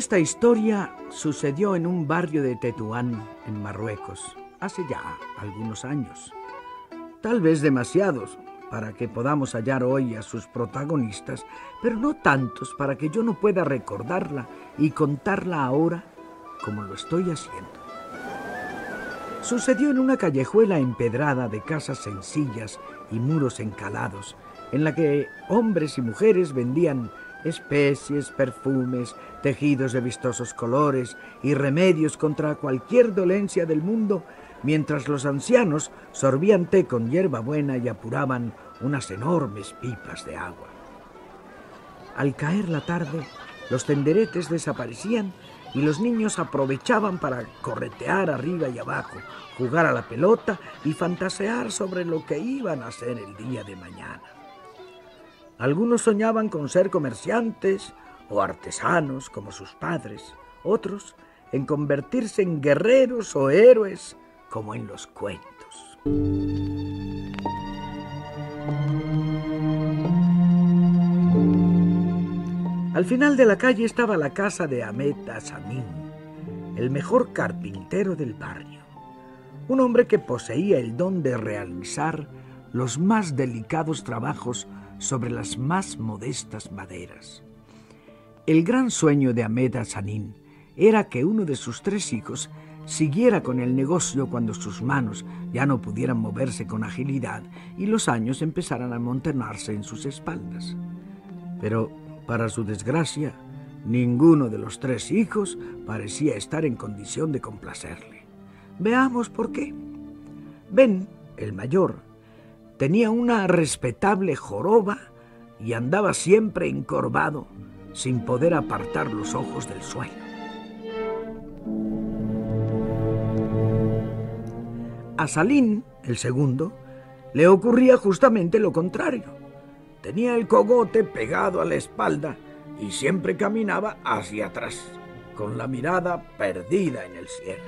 Esta historia sucedió en un barrio de Tetuán, en Marruecos, hace ya algunos años. Tal vez demasiados para que podamos hallar hoy a sus protagonistas, pero no tantos para que yo no pueda recordarla y contarla ahora como lo estoy haciendo. Sucedió en una callejuela empedrada de casas sencillas y muros encalados, en la que hombres y mujeres vendían especies, perfumes, tejidos de vistosos colores y remedios contra cualquier dolencia del mundo, mientras los ancianos sorbían té con hierbabuena y apuraban unas enormes pipas de agua. Al caer la tarde, los tenderetes desaparecían y los niños aprovechaban para corretear arriba y abajo, jugar a la pelota y fantasear sobre lo que iban a hacer el día de mañana. Algunos soñaban con ser comerciantes o artesanos como sus padres, otros en convertirse en guerreros o héroes como en los cuentos. Al final de la calle estaba la casa de Ahmed Hassanin, el mejor carpintero del barrio, un hombre que poseía el don de realizar los más delicados trabajos sobre las más modestas maderas. El gran sueño de Ahmed Hassanin era que uno de sus 3 hijos siguiera con el negocio cuando sus manos ya no pudieran moverse con agilidad y los años empezaran a amontonarse en sus espaldas. Pero, para su desgracia, ninguno de los 3 hijos parecía estar en condición de complacerle. Veamos por qué. Ben, el mayor, tenía una respetable joroba y andaba siempre encorvado, sin poder apartar los ojos del suelo. A Salim, el segundo, le ocurría justamente lo contrario. Tenía el cogote pegado a la espalda y siempre caminaba hacia atrás, con la mirada perdida en el cielo.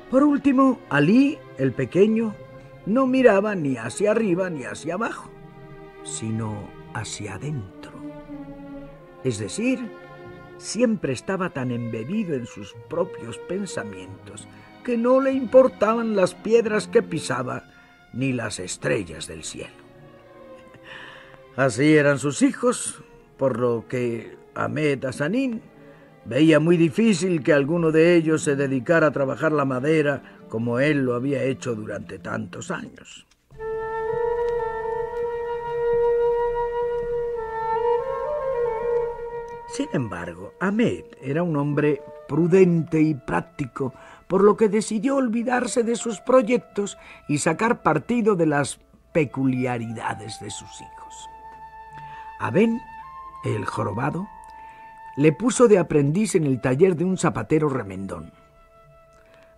Por último, Ali, el pequeño, no miraba ni hacia arriba ni hacia abajo, sino hacia adentro. Es decir, siempre estaba tan embebido en sus propios pensamientos que no le importaban las piedras que pisaba ni las estrellas del cielo. Así eran sus hijos, por lo que Ahmed Hassanin veía muy difícil que alguno de ellos se dedicara a trabajar la madera como él lo había hecho durante tantos años. Sin embargo, Ahmed era un hombre prudente y práctico, por lo que decidió olvidarse de sus proyectos y sacar partido de las peculiaridades de sus hijos. A Ben, el jorobado, le puso de aprendiz en el taller de un zapatero remendón.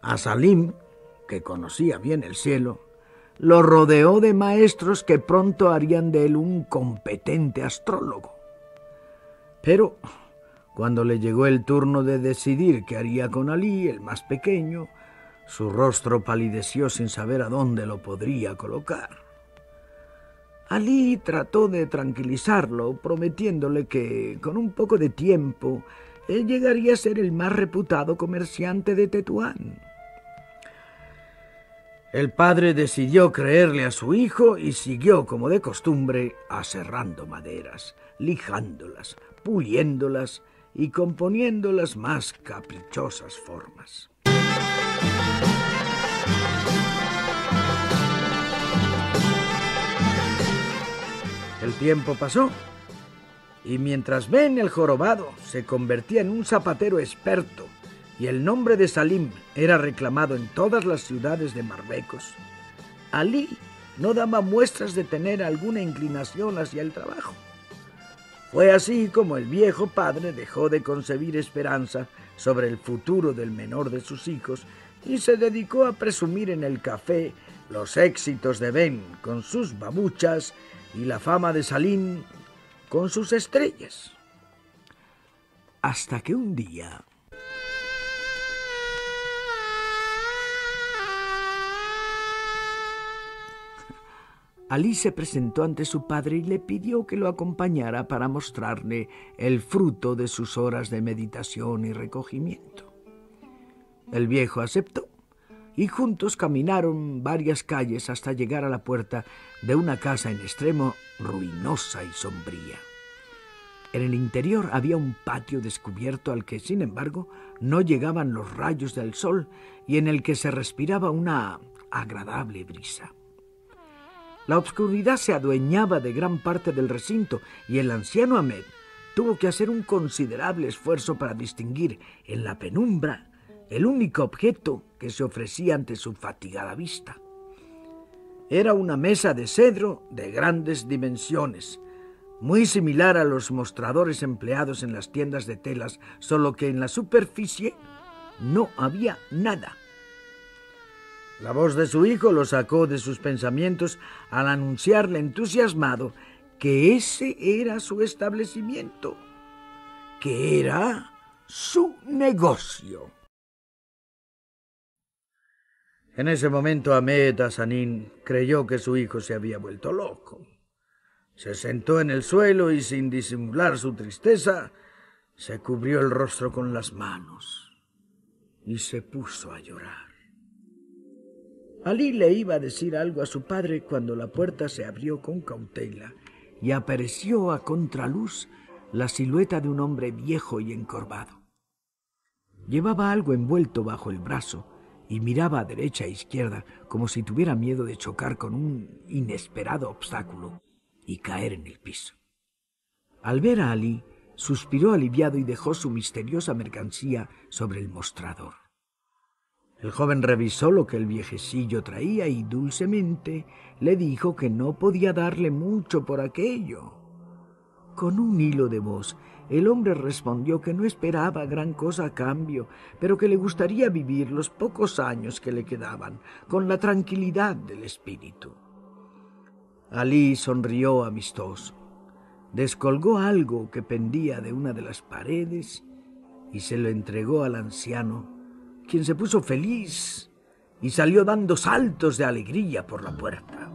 A Salim, que conocía bien el cielo, lo rodeó de maestros que pronto harían de él un competente astrólogo. Pero cuando le llegó el turno de decidir qué haría con Ali, el más pequeño, su rostro palideció sin saber a dónde lo podría colocar. Ali trató de tranquilizarlo, prometiéndole que, con un poco de tiempo, él llegaría a ser el más reputado comerciante de Tetuán. El padre decidió creerle a su hijo y siguió, como de costumbre, aserrando maderas, lijándolas, puliéndolas y componiendo las más caprichosas formas. El tiempo pasó, y mientras Ben el jorobado se convertía en un zapatero experto y el nombre de Salim era reclamado en todas las ciudades de Marruecos, Ali no daba muestras de tener alguna inclinación hacia el trabajo. Fue así como el viejo padre dejó de concebir esperanza sobre el futuro del menor de sus hijos y se dedicó a presumir en el café los éxitos de Ben con sus babuchas y la fama de Salim con sus estrellas. Hasta que un día... Alí se presentó ante su padre y le pidió que lo acompañara para mostrarle el fruto de sus horas de meditación y recogimiento. El viejo aceptó y juntos caminaron varias calles hasta llegar a la puerta de una casa en extremo ruinosa y sombría. En el interior había un patio descubierto al que, sin embargo, no llegaban los rayos del sol y en el que se respiraba una agradable brisa. La obscuridad se adueñaba de gran parte del recinto y el anciano Ahmed tuvo que hacer un considerable esfuerzo para distinguir en la penumbra el único objeto que se ofrecía ante su fatigada vista. Era una mesa de cedro de grandes dimensiones, muy similar a los mostradores empleados en las tiendas de telas, solo que en la superficie no había nada. La voz de su hijo lo sacó de sus pensamientos al anunciarle entusiasmado que ese era su establecimiento, que era su negocio. En ese momento Ahmed Hassanin creyó que su hijo se había vuelto loco. Se sentó en el suelo y, sin disimular su tristeza, se cubrió el rostro con las manos y se puso a llorar. Alí le iba a decir algo a su padre cuando la puerta se abrió con cautela y apareció a contraluz la silueta de un hombre viejo y encorvado. Llevaba algo envuelto bajo el brazo y miraba a derecha e izquierda como si tuviera miedo de chocar con un inesperado obstáculo y caer en el piso. Al ver a Alí, suspiró aliviado y dejó su misteriosa mercancía sobre el mostrador. El joven revisó lo que el viejecillo traía y dulcemente le dijo que no podía darle mucho por aquello. Con un hilo de voz, el hombre respondió que no esperaba gran cosa a cambio, pero que le gustaría vivir los pocos años que le quedaban con la tranquilidad del espíritu. Alí sonrió amistoso, descolgó algo que pendía de una de las paredes y se lo entregó al anciano, quien se puso feliz y salió dando saltos de alegría por la puerta.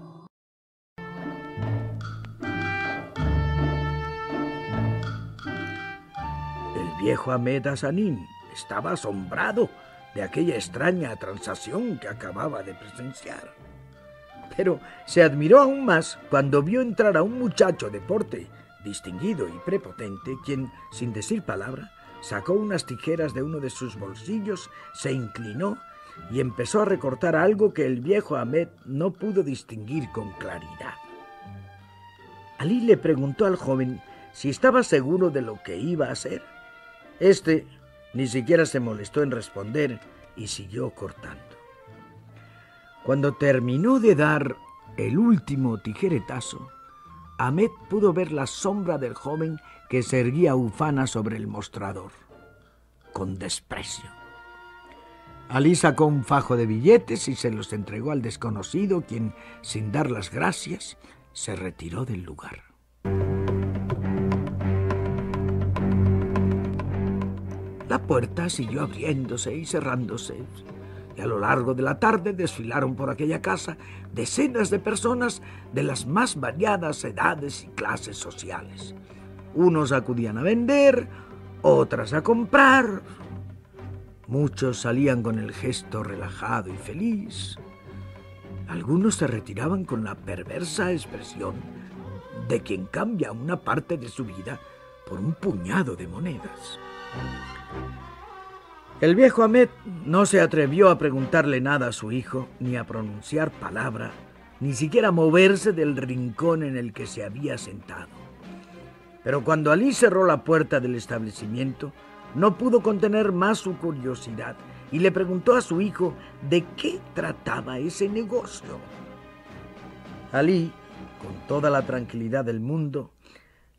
El viejo Ahmed Hassanin estaba asombrado de aquella extraña transacción que acababa de presenciar. Pero se admiró aún más cuando vio entrar a un muchacho de porte distinguido y prepotente, quien, sin decir palabra, sacó unas tijeras de uno de sus bolsillos, se inclinó y empezó a recortar algo que el viejo Ahmed no pudo distinguir con claridad. Alí le preguntó al joven si estaba seguro de lo que iba a hacer. Este ni siquiera se molestó en responder y siguió cortando. Cuando terminó de dar el último tijeretazo, Ahmed pudo ver la sombra del joven que se erguía ufana sobre el mostrador, con desprecio. Alí sacó un fajo de billetes y se los entregó al desconocido, quien, sin dar las gracias, se retiró del lugar. La puerta siguió abriéndose y cerrándose, y a lo largo de la tarde desfilaron por aquella casa decenas de personas de las más variadas edades y clases sociales. Unos acudían a vender, otras a comprar. Muchos salían con el gesto relajado y feliz. Algunos se retiraban con la perversa expresión de quien cambia una parte de su vida por un puñado de monedas. El viejo Ahmed no se atrevió a preguntarle nada a su hijo, ni a pronunciar palabra, ni siquiera a moverse del rincón en el que se había sentado. Pero cuando Alí cerró la puerta del establecimiento, no pudo contener más su curiosidad y le preguntó a su hijo de qué trataba ese negocio. Alí, con toda la tranquilidad del mundo,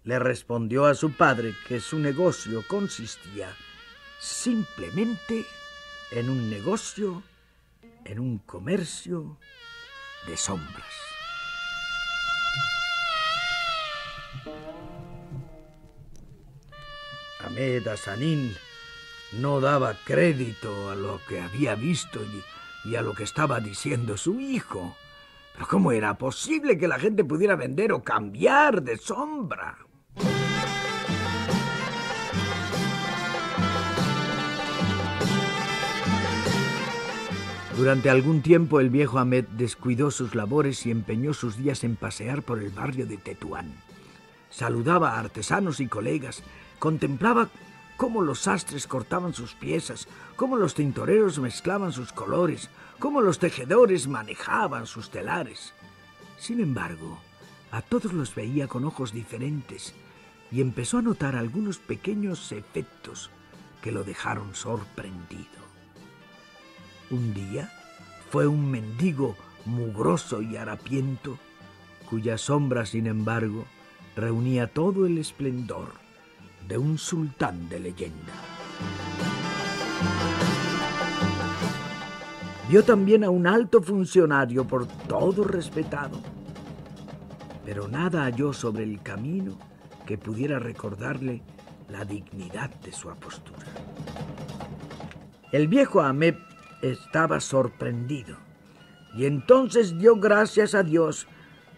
le respondió a su padre que su negocio consistía simplemente en un negocio, en un comercio de sombras. Ahmed Hassanin no daba crédito a lo que había visto y a lo que estaba diciendo su hijo, Pero ¿cómo era posible que la gente pudiera vender o cambiar de sombra? Durante algún tiempo el viejo Ahmed descuidó sus labores y empeñó sus días en pasear por el barrio de Tetuán. Saludaba a artesanos y colegas, contemplaba cómo los sastres cortaban sus piezas, cómo los tintoreros mezclaban sus colores, cómo los tejedores manejaban sus telares. Sin embargo, a todos los veía con ojos diferentes y empezó a notar algunos pequeños efectos que lo dejaron sorprendido. Un día fue un mendigo mugroso y harapiento, cuya sombra, sin embargo, reunía todo el esplendor de un sultán de leyenda. Vio también a un alto funcionario por todos respetado, pero nada halló sobre el camino que pudiera recordarle la dignidad de su apostura. El viejo Ahmed estaba sorprendido y entonces dio gracias a Dios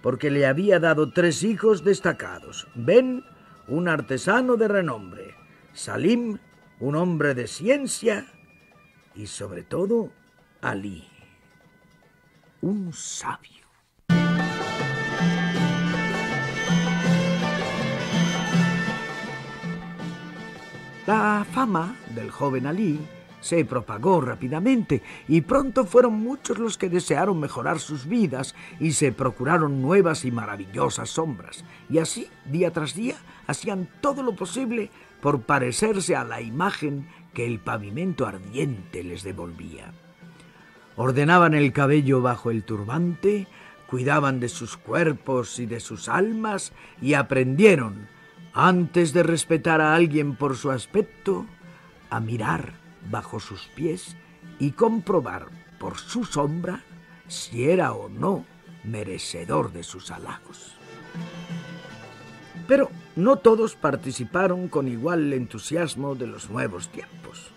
porque le había dado 3 hijos destacados: Ben, un artesano de renombre; Salim, un hombre de ciencia; y sobre todo Alí, un sabio. La fama del joven Alí se propagó rápidamente y pronto fueron muchos los que desearon mejorar sus vidas y se procuraron nuevas y maravillosas sombras. Y así, día tras día, hacían todo lo posible por parecerse a la imagen que el pavimento ardiente les devolvía. Ordenaban el cabello bajo el turbante, cuidaban de sus cuerpos y de sus almas y aprendieron, antes de respetar a alguien por su aspecto, a mirar bajo sus pies y comprobar por su sombra si era o no merecedor de sus halagos. Pero no todos participaron con igual entusiasmo de los nuevos tiempos.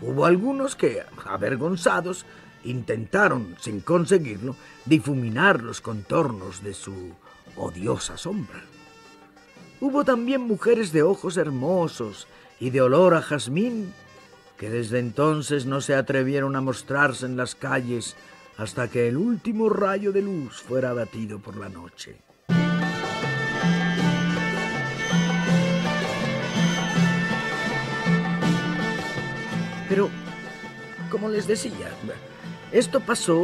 Hubo algunos que, avergonzados, intentaron, sin conseguirlo, difuminar los contornos de su odiosa sombra. Hubo también mujeres de ojos hermosos y de olor a jazmín que desde entonces no se atrevieron a mostrarse en las calles hasta que el último rayo de luz fuera abatido por la noche. Pero, como les decía, esto pasó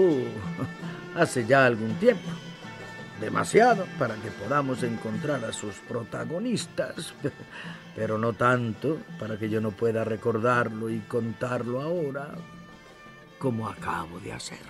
hace ya algún tiempo. Demasiado para que podamos encontrar a sus protagonistas, pero no tanto para que yo no pueda recordarlo y contarlo ahora como acabo de hacerlo.